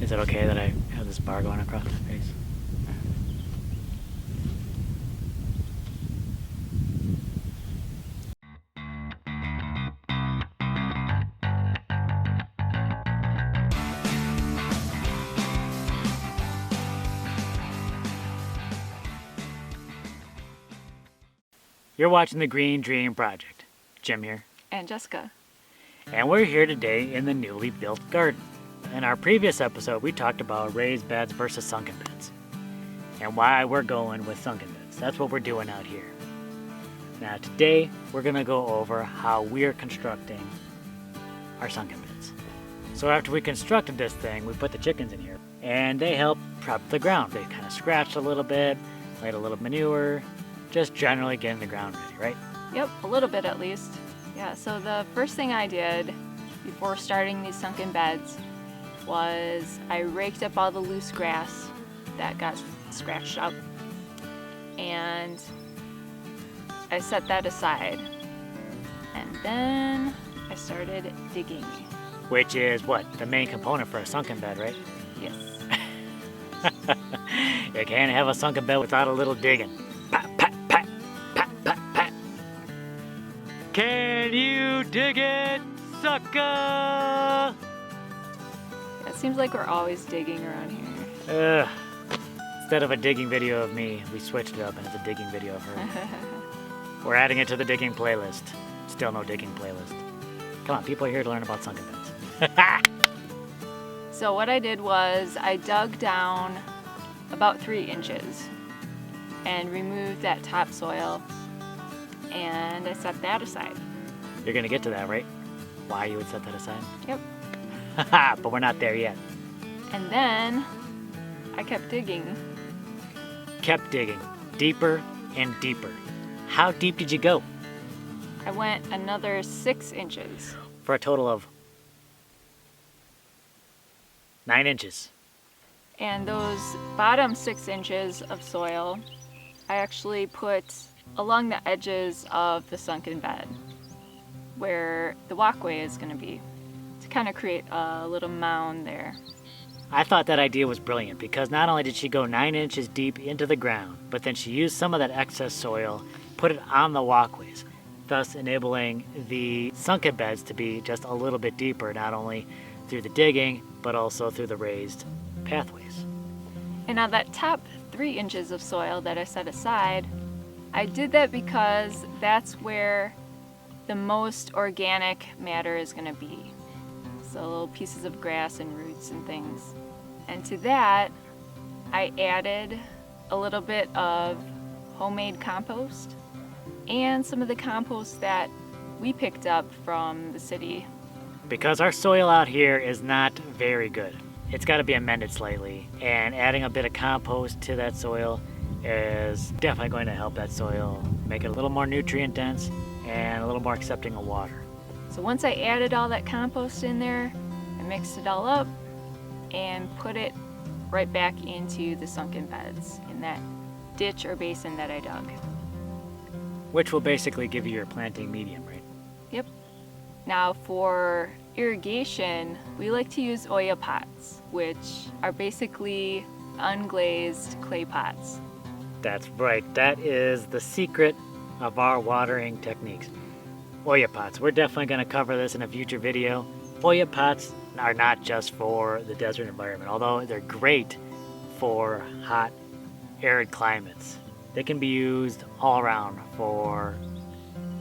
Is it okay that I have this bar going across my face? You're watching the Green Dream Project. Jim here. And Jessica. And we're here today in the newly built garden. In our previous episode, we talked about raised beds versus sunken beds. And why we're going with sunken beds. That's what we're doing out here. Now today, we're going to go over how we're constructing our sunken beds. So after we constructed this thing, we put the chickens in here. And they help prep the ground. They kind of scratched a little bit, laid a little manure, just generally getting the ground ready, right? Yep, a little bit at least. Yeah, so the first thing I did before starting these sunken beds was I raked up all the loose grass that got scratched up, and I set that aside. And then I started digging. Which is what? The main component for a sunken bed, right? Yes. You can't have a sunken bed without a little digging. Pat, pat, pat, pat, pat, pat. Can you dig it, sucker? It seems like we're always digging around here. Instead of a digging video of me, we switched it up and it's a digging video of her. We're adding it to the digging playlist. Still no digging playlist. Come on, people are here to learn about sunken beds. So what I did was I dug down about 3 inches and removed that topsoil, and I set that aside. You're gonna get to that, right? Why you would set that aside? Yep. But we're not there yet. And then I kept digging. Kept digging. Deeper and deeper. How deep did you go? I went another 6 inches. For a total of 9 inches. And those bottom 6 inches of soil, I actually put along the edges of the sunken bed, where the walkway is going to be, to kind of create a little mound there. I thought that idea was brilliant because not only did she go 9 inches deep into the ground, but then she used some of that excess soil, put it on the walkways, thus enabling the sunken beds to be just a little bit deeper, not only through the digging, but also through the raised pathways. And now that top 3 inches of soil that I set aside, I did that because that's where the most organic matter is going to be. So little pieces of grass and roots and things. And to that, I added a little bit of homemade compost and some of the compost that we picked up from the city. Because our soil out here is not very good. It's got to be amended slightly, and adding a bit of compost to that soil is definitely going to help that soil make it a little more nutrient dense and a little more accepting of water. So once I added all that compost in there, I mixed it all up and put it right back into the sunken beds in that ditch or basin that I dug. Which will basically give you your planting medium, right? Yep. Now for irrigation, we like to use olla pots, which are basically unglazed clay pots. That's right, that is the secret of our watering techniques. Olla pots, we're definitely going to cover this in a future video. Olla pots are not just for the desert environment, although they're great for hot, arid climates. They can be used all around for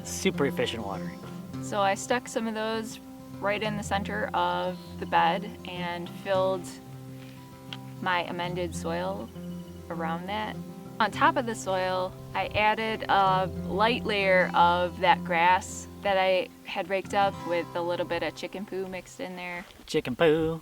super efficient watering. So I stuck some of those right in the center of the bed and filled my amended soil around that. On top of the soil, I added a light layer of that grass that I had raked up with a little bit of chicken poo mixed in there. Chicken poo.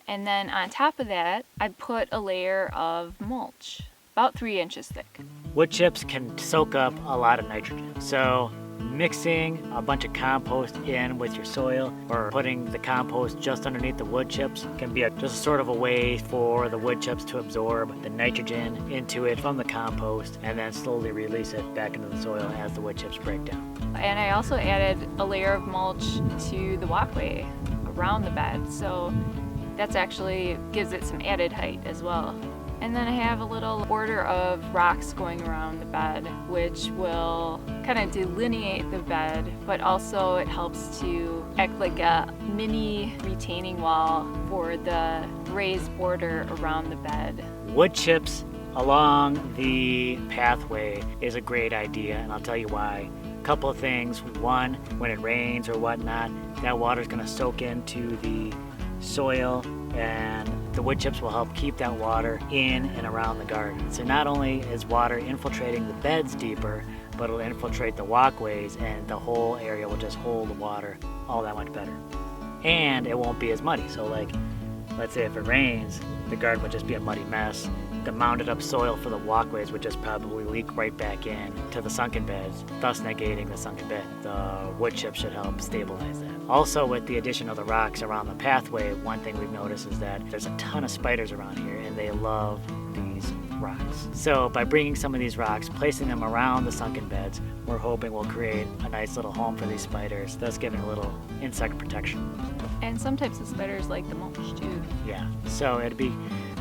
And then on top of that, I put a layer of mulch, about 3 inches thick. Wood chips can soak up a lot of nitrogen, so mixing a bunch of compost in with your soil or putting the compost just underneath the wood chips can be just sort of a way for the wood chips to absorb the nitrogen into it from the compost and then slowly release it back into the soil as the wood chips break down. And I also added a layer of mulch to the walkway around the bed, so That's actually gives it some added height as well. And then I have a little border of rocks going around the bed, which will kind of delineate the bed, but also it helps to act like a mini retaining wall for the raised border around the bed. Wood chips along the pathway is a great idea, and I'll tell you why. A couple of things. One, when it rains or whatnot, that water is going to soak into the soil, and the wood chips will help keep that water in and around the garden. So not only is water infiltrating the beds deeper, but it'll infiltrate the walkways, and the whole area will just hold the water all that much better. And it won't be as muddy. So like, let's say if it rains, the garden would just be a muddy mess. The mounded up soil for the walkways would just probably leak right back in to the sunken beds, thus negating the sunken bed. The wood chip should help stabilize that. Also, with the addition of the rocks around the pathway, one thing we've noticed is that there's a ton of spiders around here, and they love these rocks. So by bringing some of these rocks, placing them around the sunken beds, we're hoping we'll create a nice little home for these spiders, thus giving a little insect protection. And some types of spiders like the mulch too. Yeah, so it'd be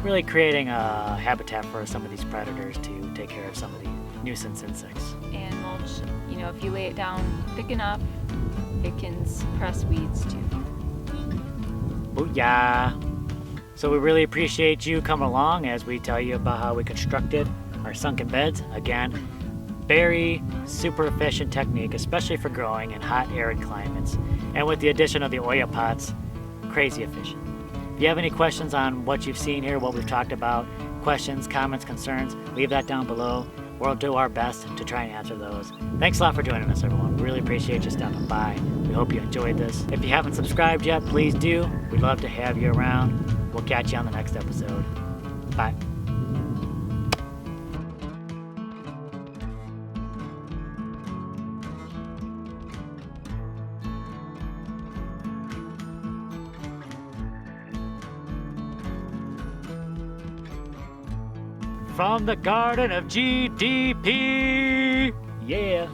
really creating a habitat for some of these predators to take care of some of the nuisance insects. And mulch, you know, if you lay it down thick enough, it can suppress weeds too. Booyah! So we really appreciate you coming along as we tell you about how we constructed our sunken beds. Again, very super efficient technique, especially for growing in hot, arid climates. And with the addition of the olla pots, crazy efficient. If you have any questions on what you've seen here, what we've talked about, questions, comments, concerns, leave that down below. We'll do our best to try and answer those. Thanks a lot for joining us, everyone. We really appreciate you stopping by. We hope you enjoyed this. If you haven't subscribed yet, please do. We'd love to have you around. We'll catch you on the next episode. Bye. From the Garden of GDP. Yeah.